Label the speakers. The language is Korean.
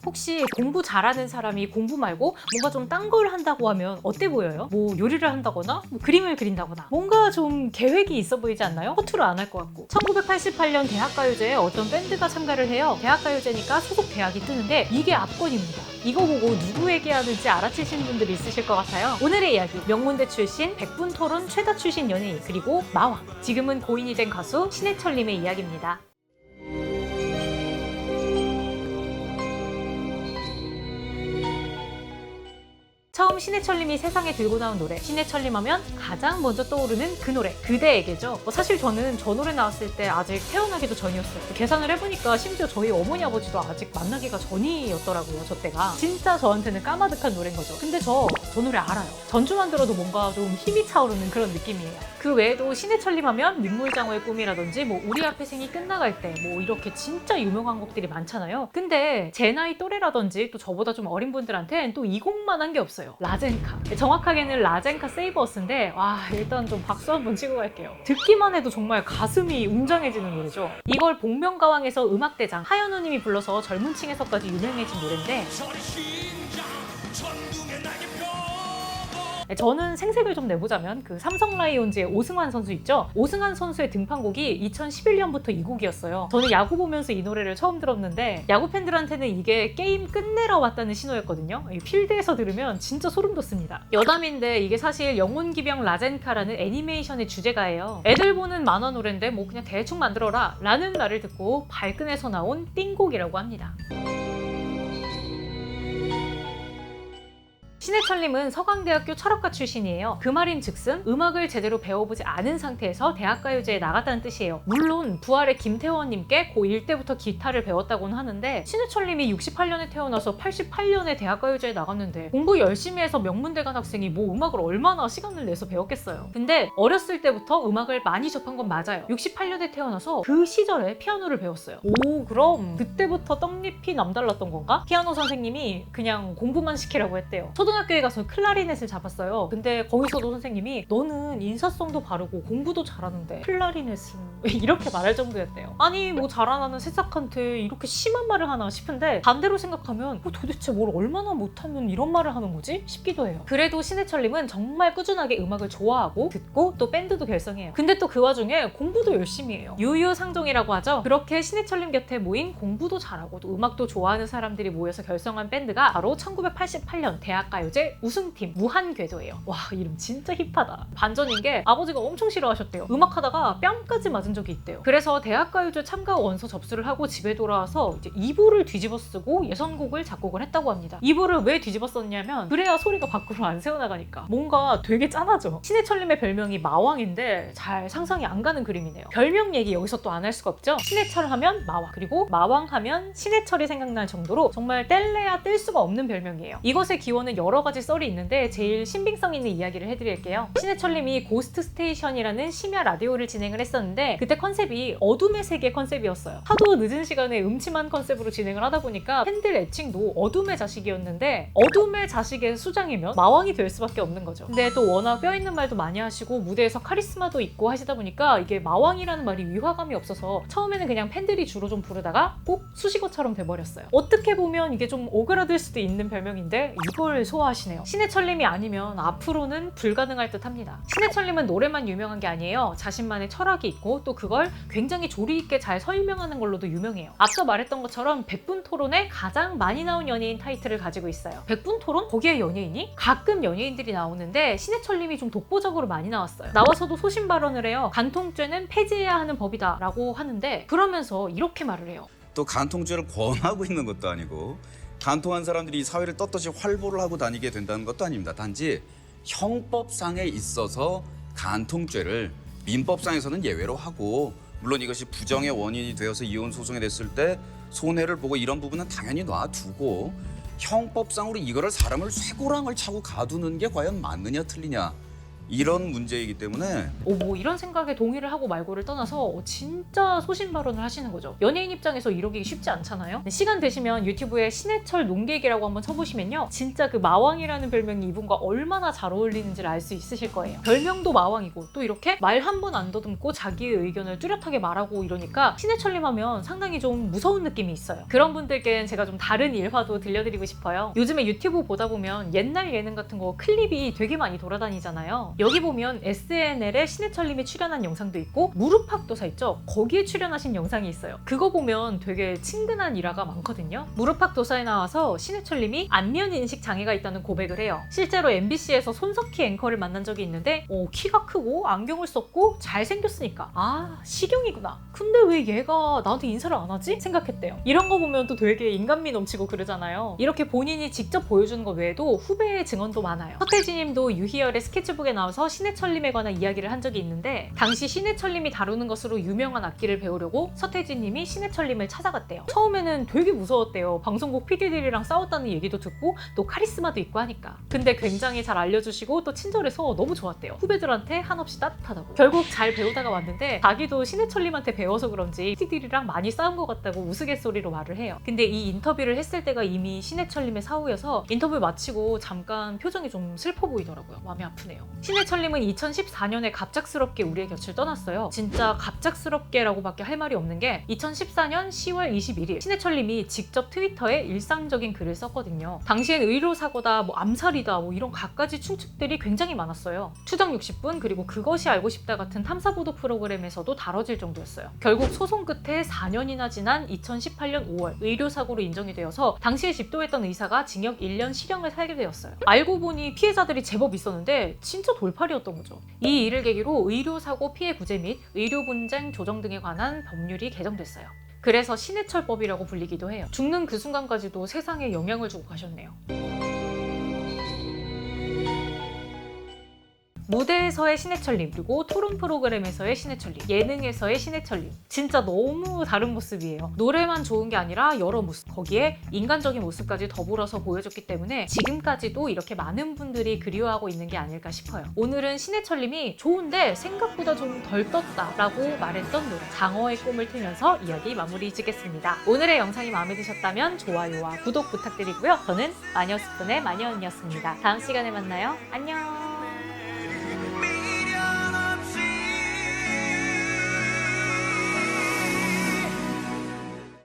Speaker 1: 혹시 공부 잘하는 사람이 공부 말고 뭔가 좀 딴 걸 한다고 하면 어때 보여요? 뭐 요리를 한다거나 뭐 그림을 그린다거나 뭔가 좀 계획이 있어 보이지 않나요? 허투루 안 할 것 같고. 1988년 대학가요제에 어떤 밴드가 참가를 해요. 대학가요제니까 소속 대학이 뜨는데 이게 압권입니다. 이거 보고 누구 얘기하는지 알아채시는 분들이 있으실 것 같아요. 오늘의 이야기, 명문대 출신, 백분토론 최다 출신 연예인, 그리고 마왕, 지금은 고인이 된 가수 신해철님의 이야기입니다. 처음 신해철님이 세상에 들고 나온 노래, 신해철님 하면 가장 먼저 떠오르는 그 노래, 그대에게죠. 사실 저는 저 노래 나왔을 때 아직 태어나기도 전이었어요. 계산을 해보니까 심지어 저희 어머니 아버지도 아직 만나기가 전이었더라고요. 저 때가 진짜 저한테는 까마득한 노래인 거죠. 근데 저 노래 알아요. 전주만 들어도 뭔가 좀 힘이 차오르는 그런 느낌이에요. 그 외에도 신해철님 하면 민물장어의 꿈이라든지 뭐 우리 앞에 생이 끝나갈 때 뭐 이렇게 진짜 유명한 곡들이 많잖아요. 근데 제 나이 또래라든지 또 저보다 좀 어린 분들한테는 또 이 곡만 한 게 없어요. 라젠카. 정확하게는 라젠카 세이브 어스인데 와, 일단 좀 박수 한번 치고 갈게요. 듣기만 해도 정말 가슴이 웅장해지는 노래죠. 이걸 복면가왕에서 음악대장 하현우님이 불러서 젊은 층에서까지 유명해진 노래인데 저는 생색을 좀 내보자면 그 삼성 라이온즈의 오승환 선수 있죠? 오승환 선수의 등판곡이 2011년부터 이 곡이었어요. 저는 야구 보면서 이 노래를 처음 들었는데 야구 팬들한테는 이게 게임 끝내러 왔다는 신호였거든요. 필드에서 들으면 진짜 소름 돋습니다. 여담인데 이게 사실 영혼기병 라젠카라는 애니메이션의 주제가예요. 애들 보는 만화 노래인데 뭐 그냥 대충 만들어라 라는 말을 듣고 발끈해서 나온 띵곡이라고 합니다. 신해철님은 서강대학교 철학과 출신이에요. 그 말인즉슨 음악을 제대로 배워보지 않은 상태에서 대학가요제에 나갔다는 뜻이에요. 물론 부활의 김태원님께 고1 때부터 기타를 배웠다고는 하는데 신해철님이 68년에 태어나서 88년에 대학가요제에 나갔는데 공부 열심히 해서 명문대 간 학생이 뭐 음악을 얼마나 시간을 내서 배웠겠어요. 근데 어렸을 때부터 음악을 많이 접한 건 맞아요. 68년에 태어나서 그 시절에 피아노를 배웠어요. 오, 그럼 그때부터 떡잎이 남달랐던 건가? 피아노 선생님이 그냥 공부만 시키라고 했대요. 초등학교에 가서 클라리넷을 잡았어요. 근데 거기서도 선생님이 너는 인사성도 바르고 공부도 잘하는데 클라리넷은 이렇게 말할 정도였대요. 아니 뭐 자라나는 새싹한테 이렇게 심한 말을 하나 싶은데 반대로 생각하면 도대체 뭘 얼마나 못하면 이런 말을 하는 거지? 싶기도 해요. 그래도 신해철님은 정말 꾸준하게 음악을 좋아하고 듣고 또 밴드도 결성해요. 근데 또 그 와중에 공부도 열심히 해요. 유유상종이라고 하죠. 그렇게 신해철님 곁에 모인 공부도 잘하고 또 음악도 좋아하는 사람들이 모여서 결성한 밴드가 바로 1988년 대학가요제 우승팀 무한궤도예요. 와, 이름 진짜 힙하다. 반전인 게 아버지가 엄청 싫어하셨대요. 음악하다가 뺨까지 맞은 적이 있대요. 그래서 대학가요제 참가 원서 접수를 하고 집에 돌아와서 이제 2부를 뒤집어 쓰고 예선곡을 작곡을 했다고 합니다. 2부를 왜 뒤집어 썼냐면 그래야 소리가 밖으로 안 새어나가니까. 뭔가 되게 짠하죠. 신해철님의 별명이 마왕인데 잘 상상이 안 가는 그림이네요. 별명 얘기 여기서 또 안 할 수가 없죠. 신해철 하면 마왕, 그리고 마왕 하면 신해철이 생각날 정도로 정말 뗄래야 뗄 수가 없는 별명이에요. 이것의 기원은 여러 가지 썰이 있는데 제일 신빙성 있는 이야기를 해드릴게요. 신해철님이 고스트 스테이션이라는 심야 라디오를 진행을 했었는데 그때 컨셉이 어둠의 세계 컨셉이었어요. 하도 늦은 시간에 음침한 컨셉으로 진행을 하다 보니까 팬들 애칭도 어둠의 자식이었는데 어둠의 자식의 수장이면 마왕이 될 수밖에 없는 거죠. 근데 또 워낙 뼈있는 말도 많이 하시고 무대에서 카리스마도 있고 하시다 보니까 이게 마왕이라는 말이 위화감이 없어서 처음에는 그냥 팬들이 주로 좀 부르다가 꼭 수식어처럼 돼버렸어요. 어떻게 보면 이게 좀 오그라들 수도 있는 별명인데 이걸 소화하시네요. 신해철님이 아니면 앞으로는 불가능할 듯 합니다. 신해철님은 노래만 유명한 게 아니에요. 자신만의 철학이 있고 또 그걸 굉장히 조리 있게 잘 설명하는 걸로도 유명해요. 앞서 말했던 것처럼 백분토론에 가장 많이 나온 연예인 타이틀을 가지고 있어요. 백분토론? 거기에 연예인이? 가끔 연예인들이 나오는데 신해철님이 좀 독보적으로 많이 나왔어요. 나와서도 소신 발언을 해요. 간통죄는 폐지해야 하는 법이다 라고 하는데 그러면서 이렇게 말을 해요.
Speaker 2: 또 간통죄를 권하고 있는 것도 아니고 간통한 사람들이 이 사회를 떳떳이 활보를 하고 다니게 된다는 것도 아닙니다. 단지 형법상에 있어서 간통죄를 민법상에서는 예외로 하고 물론 이것이 부정의 원인이 되어서 이혼 소송이 됐을 때 손해를 보고 이런 부분은 당연히 놔두고 형법상으로 이거를 사람을 쇠고랑을 차고 가두는 게 과연 맞느냐 틀리냐 이런 문제이기 때문에
Speaker 1: 뭐 이런 생각에 동의를 하고 말고를 떠나서 진짜 소신 발언을 하시는 거죠. 연예인 입장에서 이러기 쉽지 않잖아요. 시간 되시면 유튜브에 신해철 농객이라고 한번 쳐보시면요, 진짜 그 마왕이라는 별명이 이분과 얼마나 잘 어울리는지를 알 수 있으실 거예요. 별명도 마왕이고 또 이렇게 말 한 번 안 더듬고 자기의 의견을 뚜렷하게 말하고 이러니까 신해철님 하면 상당히 좀 무서운 느낌이 있어요. 그런 분들께는 제가 좀 다른 일화도 들려드리고 싶어요. 요즘에 유튜브 보다 보면 옛날 예능 같은 거 클립이 되게 많이 돌아다니잖아요. 여기 보면 SNL에 신해철님이 출연한 영상도 있고 무릎팍도사 있죠? 거기에 출연하신 영상이 있어요. 그거 보면 되게 친근한 일화가 많거든요. 무릎팍도사에 나와서 신해철님이 안면 인식 장애가 있다는 고백을 해요. 실제로 MBC에서 손석희 앵커를 만난 적이 있는데 키가 크고 안경을 썼고 잘생겼으니까 식용이구나. 근데 왜 얘가 나한테 인사를 안 하지? 생각했대요. 이런 거 보면 또 되게 인간미 넘치고 그러잖아요. 이렇게 본인이 직접 보여주는 것 외에도 후배의 증언도 많아요. 서태지님도 유희열의 스케치북에 나와서 신해철님에 관한 이야기를 한 적이 있는데 당시 신해철님이 다루는 것으로 유명한 악기를 배우려고 서태지님이 신해철님을 찾아갔대요. 처음에는 되게 무서웠대요. 방송국 PD들이랑 싸웠다는 얘기도 듣고 또 카리스마도 있고 하니까. 근데 굉장히 잘 알려주시고 또 친절해서 너무 좋았대요. 후배들한테 한없이 따뜻하다고. 결국 잘 배우다가 왔는데 자기도 신해철님한테 배워서 그런지 PD들이랑 많이 싸운 것 같다고 우스갯소리로 말을 해요. 근데 이 인터뷰를 했을 때가 이미 신해철님의 사후여서 인터뷰 마치고 잠깐 표정이 좀 슬퍼 보이더라고요. 마음이 아프네요. 신해철님은 2014년에 갑작스럽게 우리의 곁을 떠났어요. 진짜 갑작스럽게라고밖에 할 말이 없는 게 2014년 10월 21일 신해철님이 직접 트위터에 일상적인 글을 썼거든요. 당시엔 의료사고다, 암살이다 이런 갖가지 충측들이 굉장히 많았어요. 추적 60분 그리고 그것이 알고 싶다 같은 탐사보도 프로그램에서도 다뤄질 정도였어요. 결국 소송 끝에 4년이나 지난 2018년 5월 의료사고로 인정이 되어서 당시에 집도했던 의사가 징역 1년 실형을 살게 되었어요. 알고 보니 피해자들이 제법 있었는데 진짜 돌팔이었던 거죠. 이 일을 계기로 의료사고 피해 구제 및 의료분쟁 조정 등에 관한 법률이 개정됐어요. 그래서 신해철법이라고 불리기도 해요. 죽는 그 순간까지도 세상에 영향을 주고 가셨네요. 무대에서의 신해철님, 그리고 토론 프로그램에서의 신해철님, 예능에서의 신해철님, 진짜 너무 다른 모습이에요. 노래만 좋은 게 아니라 여러 모습, 거기에 인간적인 모습까지 더불어서 보여줬기 때문에 지금까지도 이렇게 많은 분들이 그리워하고 있는 게 아닐까 싶어요. 오늘은 신해철님이 좋은데 생각보다 좀 덜 떴다라고 말했던 노래 장어의 꿈을 틀면서 이야기 마무리 짓겠습니다. 오늘의 영상이 마음에 드셨다면 좋아요와 구독 부탁드리고요. 저는 마녀스푼의 마녀언니였습니다. 다음 시간에 만나요. 안녕.